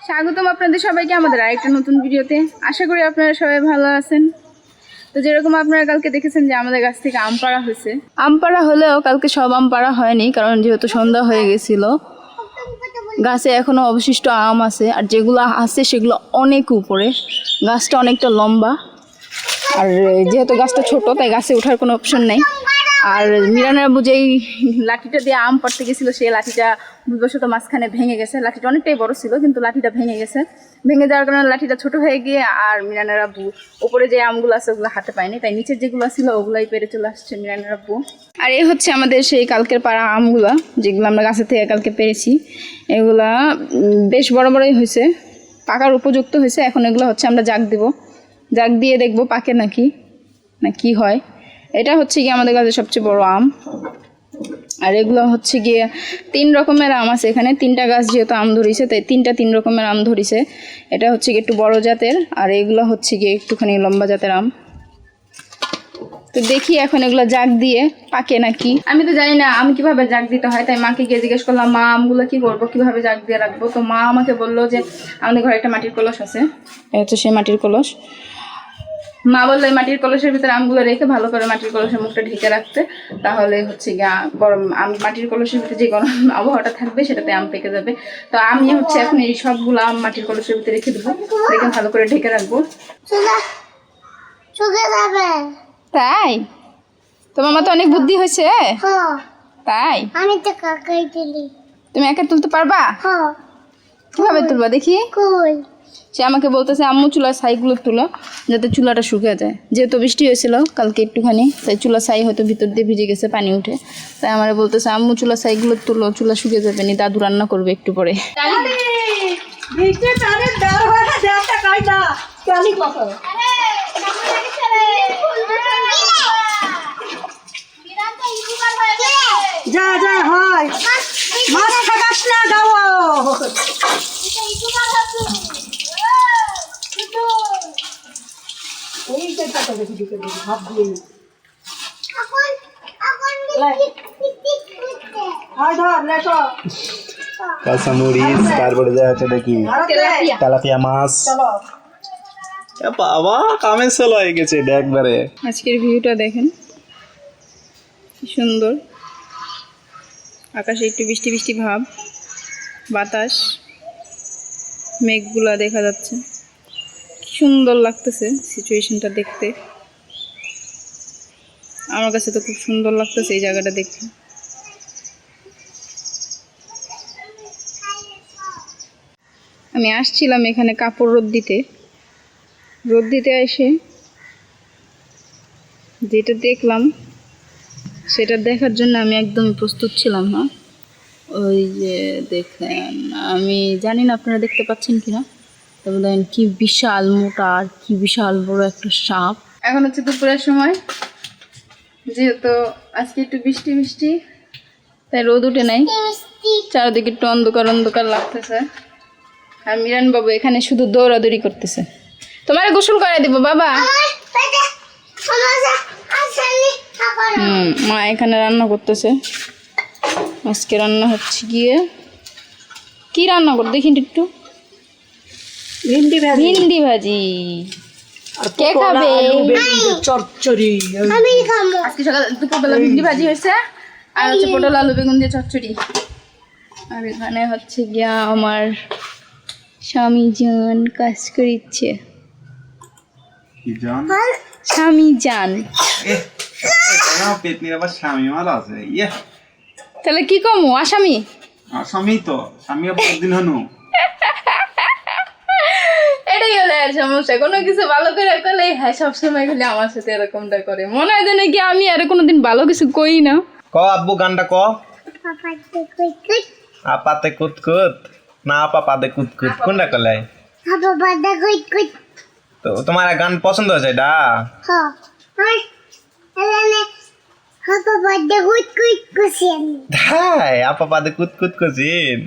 স্বাগতম আপনাদের সবাইকে আমাদের আরেকটা নতুন ভিডিওতে। আশা করি আপনারা সবাই ভালো আছেন। তো যেরকম আপনারা কালকে দেখেছেন যে আমাদের গাছ থেকে আম পাড়া হয়েছে, আম পাড়া হলেও কালকে সব আম পাড়া হয়নি, কারণ যেহেতু সন্ধ্যা হয়ে গেছিল। গাছে এখনো অবশিষ্ট আম আছে, আর যেগুলো আছে সেগুলো অনেক উপরে, গাছটা অনেকটা লম্বা। আর যেহেতু গাছটা ছোট তাই গাছে ওঠার কোনো অপশন নেই। আর মিরানের আব্বু যেই লাঠিটা দিয়ে আম পাড়তে গেছিলো সেই লাঠিটা ভুলবশত মাঝখানে ভেঙে গেছে। লাঠিটা অনেকটাই বড় ছিল কিন্তু লাঠিটা ভেঙে গেছে। ভেঙে যাওয়ার কারণে লাঠিটা ছোট হয়ে গিয়ে আর মিরানের আব্বু উপরে যে আমগুলো আছে ওগুলো হাতে পায়নি, তাই নিচের যেগুলো ছিল ওগুলাই পেরে চলে আসছে মিরানের আব্বু। আর এই হচ্ছে আমাদের সেই কালকের পাড়া আমগুলা, যেগুলো আমরা গাছের থেকে কালকে পেরেছি। এগুলা বেশ বড় বড়ই হয়েছে, পাকার উপযুক্ত হয়েছে। এখন এগুলো হচ্ছে আমরা জাগ দেব, জাগ দিয়ে দেখবো পাকে নাকি না কি হয়। এটা হচ্ছে গিয়ে আমাদের কাছে সবচেয়ে বড় আম। আর এগুলো হচ্ছে গিয়ে 3 রকমের আম আছে এখানে, 3টা গাছ যেহেতু আম ধরিছে তাই 3 রকমের আম ধরিছে। এটা হচ্ছে গিয়ে একটু বড় জাতের, আর এগুলো হচ্ছে গিয়ে একটুখানি লম্বা জাতের আম। তো দেখি এখন এগুলো জাগ দিয়ে পাকে নাকি। আমি তো জানি না আম কিভাবে জাগ দিতে হয়, তাই মাকে গিয়ে জিজ্ঞেস করলাম, মা আমগুলো কি করবো, কিভাবে জাগ দিয়ে রাখবো। তো মা আমাকে বললো যে আমাদের ঘরে একটা মাটির কলস আছে, এটা হচ্ছে সেই মাটির কলস। মা বললো এই মাটির কলসের ভিতরে আমগুলো রেখে ভালো করে মাটির কলসের মুখটা ঢেকে রাখতে, তাহলে হচ্ছে গিয়ে গরম আম মাটির কলসের ভিতরে যে গরম আবহাওয়াটা থাকবে সেটাতে আম পেকে যাবে। তো আমি হচ্ছে এখন এই সবগুলো আম মাটির কলসের ভিতরে রেখে দেবো, রেখে ভালো করে ঢেকে রাখবো। তাই তোমার মা তো অনেক বুদ্ধি হয়েছে। তাই আমি তো কাকাই তুলি। তুমি একা তুলতে পারবা? কিভাবে তুলবা দেখি? সে আমাকে বলতেছে আম্মু চুলার ছাইগুলো তুলো যাতে চুলাটা শুকিয়ে যায়। যেহেতু বৃষ্টি হয়েছিল কালকে একটুখানি, তাই চুলা ছাই হয়তো ভিতর দিয়ে ভিজে গেছে, পানি উঠে। তাই আমার বলতেছে আম্মু চুলা ছাইগুলো তুলো, চুলা শুকিয়ে যাবে নি, দাদু রান্না করবে একটু পরে। যা যা হয় মাছ খাস না গাও। কাঁচামরিচ, তারপরে যা আছে দেখি তেলাপিয়া মাছ। বাবা কামের ছেলে হয়ে গেছে একবারে। আজকের ভিউটা দেখেন কি সুন্দর, আকাশে একটু বৃষ্টি বৃষ্টি ভাব, বাতাস, মেঘগুলা দেখা যাচ্ছে, কি সুন্দর লাগতেছে সিচুয়েশনটা দেখতে। আমার কাছে তো খুব সুন্দর লাগতেছে এই জায়গাটা দেখতে। আমি আসছিলাম এখানে কাপড় রোদ দিতে এসে যেটা দেখলাম সেটা দেখার জন্য আমি একদমই প্রস্তুত ছিলাম না। ওই যে দেখেন, আমি জানি না আপনারা দেখতে পাচ্ছেন কিনা, তবে দেখেন কি বিশাল মোটা আর কি বিশাল বড় একটা সাপ। এখন হচ্ছে দুপুরের সময়, যেহেতু আজকে একটু বৃষ্টি বৃষ্টি তাই রোদ উঠে নাই, চারিদিকে একটু অন্ধকার অন্ধকার লাগতেছে। আর মিরান বাবু এখানে শুধু দৌড়াদৌড়ি করতেছে। তোমার গোসল করে দিব বাবা। মা এখানে রান্না করতেছে। আজকে রান্না হচ্ছে গিয়ে কি রান্না কর দেখি একটু, ভিন্ডি ভাজি। কে খাবে? চচ্চড়ি। আজকে সকাল দুপুরবেলা ভিন্ডি ভাজি হয়েছে, আর হচ্ছে পটল আলু বেগুন দিয়ে চচ্চড়ি। আর এখানে হচ্ছে গিয়া আমার স্বামী জান কাজ করিচ্ছে। স্বামী জান তাহলে কি কমু? আসামি তো স্বামী দিন হনু। এটাই হলো আর সমস্যা, কোনো কিছু ভালো করে করলে হ্যাঁ সবসময় খালি আমার সাথে এরকমটা করে, মনে হয় যেন কি আমি আর কোনোদিন ভালো কিছু কই না। ক আব্বু গানটা ক। আপাতে কুতকুত না পাপাতে কুতকুত কোনটা কলে? তো তোমার গান পছন্দ হয়েছে এটা? হ্যাঁ আপা পাদে কুতকুত কুচিন।